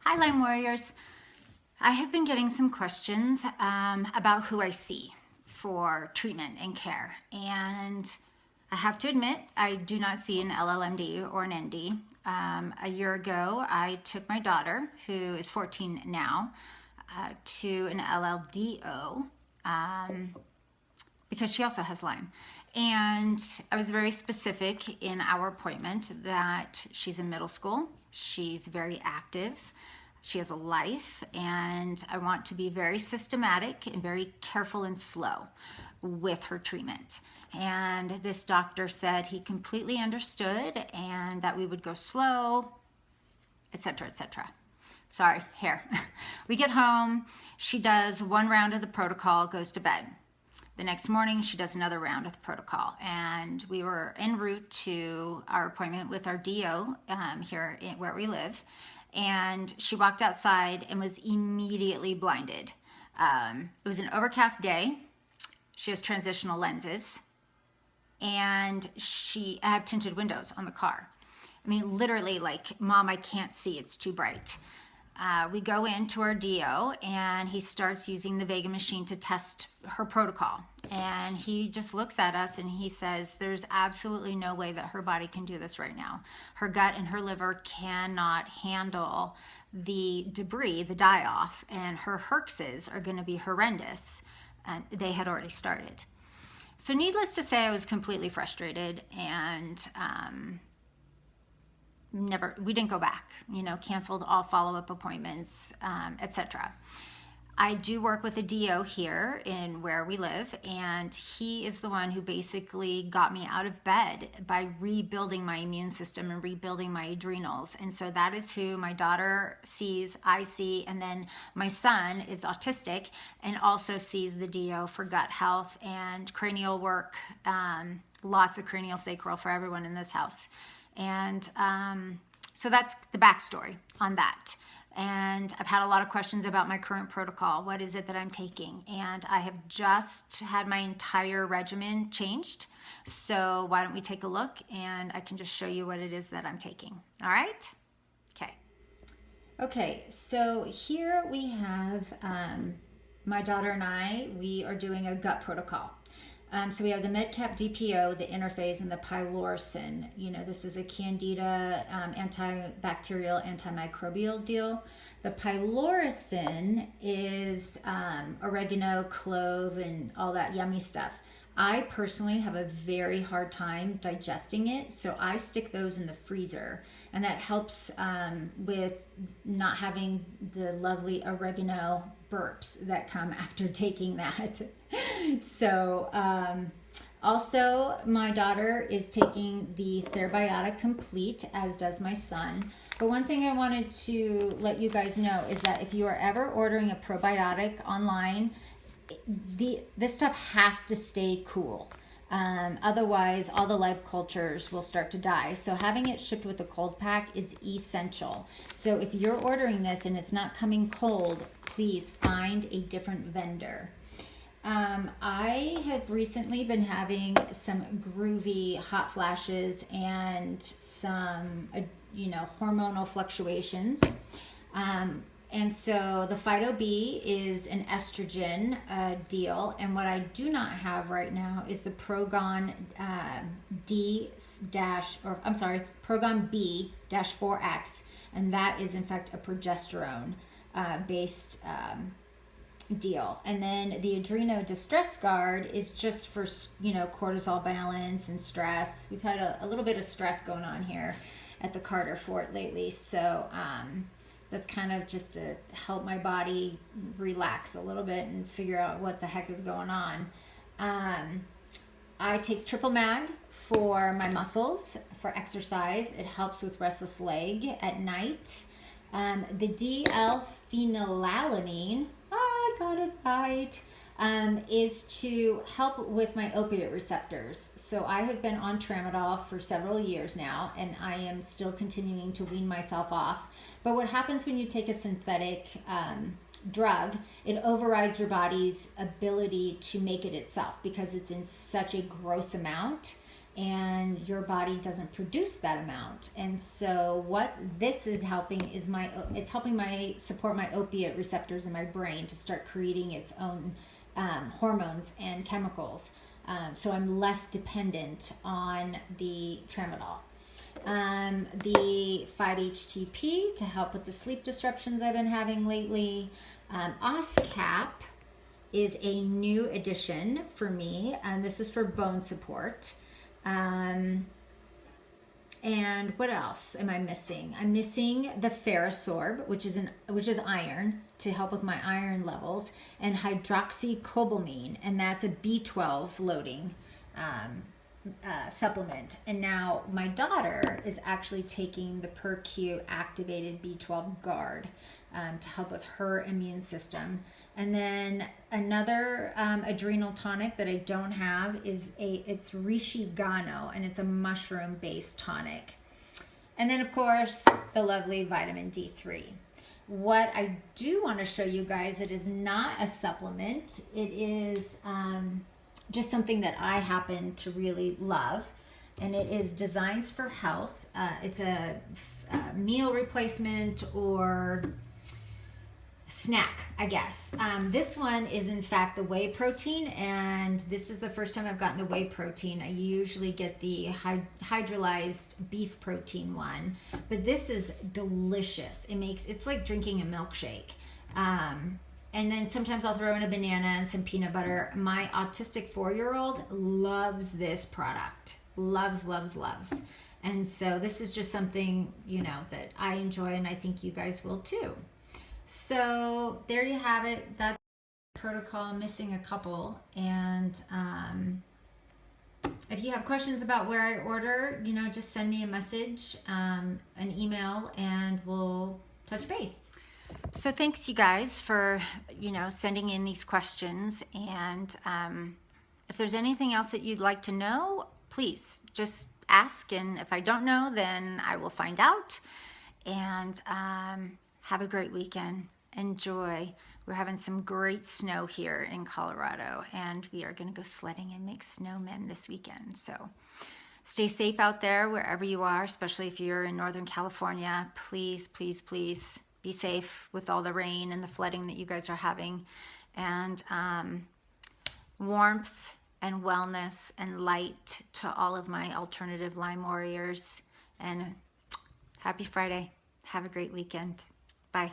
Hi, Lyme Warriors. I have been getting some questions about who I see for treatment and care. And I have to admit, I do not see an LLMD or an ND. A year ago, I took my daughter, who is 14 now, to an LLDO because she also has Lyme. And I was very specific in our appointment that she's in middle school, she's very active, she has a life, and I want to be very systematic and very careful and slow with her treatment. And this doctor said he completely understood and that we would go slow, etc., etc. Sorry, hair. We get home, she does one round of the protocol, goes to bed. The next morning, she does another round of the protocol, and we were en route to our appointment with our DO here where we live, and she walked outside and was immediately blinded. It was an overcast day. She has transitional lenses, and I have tinted windows on the car. I mean, literally, like, Mom, I can't see, it's too bright. We go into our DO and he starts using the Vega machine to test her protocol. And he just looks at us and he says, there's absolutely no way that her body can do this right now. Her gut and her liver cannot handle the debris, the die-off, and her herxes are going to be horrendous. And they had already started. So needless to say, I was completely frustrated and we didn't go back, canceled all follow-up appointments, etc. I do work with a DO here in where we live, and he is the one who basically got me out of bed by rebuilding my immune system and rebuilding my adrenals. And so that is who my daughter sees, I see, and then my son is autistic and also sees the DO for gut health and cranial work, lots of cranial sacral for everyone in this house. And so that's the backstory on that. And I've had a lot of questions about my current protocol. What is it that I'm taking? And I have just had my entire regimen changed. So why don't we take a look and I can just show you what it is that I'm taking. All right? Okay. Okay, so here we have my daughter and I, we are doing a gut protocol. So we have the MedCap DPO, the interphase, and the pyloricin. This is a candida antibacterial, antimicrobial deal. The pyloricin is oregano, clove, and all that yummy stuff. I personally have a very hard time digesting it, so I stick those in the freezer, and that helps with not having the lovely oregano burps that come after taking that. So also my daughter is taking the Therabiotic Complete, as does my son. But one thing I wanted to let you guys know is that if you are ever ordering a probiotic online, this stuff has to stay cool. Otherwise, all the live cultures will start to die. So having it shipped with a cold pack is essential. So if you're ordering this and it's not coming cold, please find a different vendor. I have recently been having some groovy hot flashes and some, hormonal fluctuations. And so the Phyto B is an estrogen deal. And what I do not have right now is the Progon Progon B-4X. And that is in fact a progesterone based deal. And then the Adreno Distress Guard is just for, cortisol balance and stress. We've had a little bit of stress going on here at the Carter Fort lately. So, that's kind of just to help my body relax a little bit and figure out what the heck is going on. I take Triple Mag for my muscles, for exercise. It helps with restless leg at night. The DL-phenylalanine, I got it right, is to help with my opiate receptors. So I have been on tramadol for several years now, and I am still continuing to wean myself off. But what happens when you take a synthetic drug, it overrides your body's ability to make it itself because it's in such a gross amount. and your body doesn't produce that amount. And so what this is helping is it's helping my support my opiate receptors in my brain to start creating its own hormones and chemicals. So I'm less dependent on the tramadol. The 5-HTP to help with the sleep disruptions I've been having lately. OSCAP is a new addition for me, and this is for bone support. And what else am I missing? I'm missing the Ferrosorb, which is iron to help with my iron levels, and hydroxycobalamin, and that's a B12 loading supplement. And now my daughter is actually taking the PerQ activated B12 guard to help with her immune system. And then another adrenal tonic that I don't have it's Rishigano, and it's a mushroom based tonic. And then of course the lovely vitamin D3. What I do want to show you guys, it is not a supplement. It is just something that I happen to really love, and it is Designs for Health. It's a meal replacement or snack, I guess. This one is in fact the whey protein, and this is the first time I've gotten the whey protein. I usually get the hydrolyzed beef protein one, but this is delicious. It's like drinking a milkshake. And then sometimes I'll throw in a banana and some peanut butter. My autistic 4-year-old loves this product. Loves, loves, loves. And so this is just something, that I enjoy, and I think you guys will too. So there you have it. That's the protocol. I'm missing a couple. And if you have questions about where I order, just send me a message, an email, and we'll touch base. So thanks you guys for, sending in these questions. And if there's anything else that you'd like to know, please just ask. And if I don't know, then I will find out. And have a great weekend. Enjoy. We're having some great snow here in Colorado, and we are going to go sledding and make snowmen this weekend. So stay safe out there wherever you are, especially if you're in Northern California. Please, please, please be safe with all the rain and the flooding that you guys are having. And warmth and wellness and light to all of my alternative Lyme warriors. And happy Friday. Have a great weekend. Bye.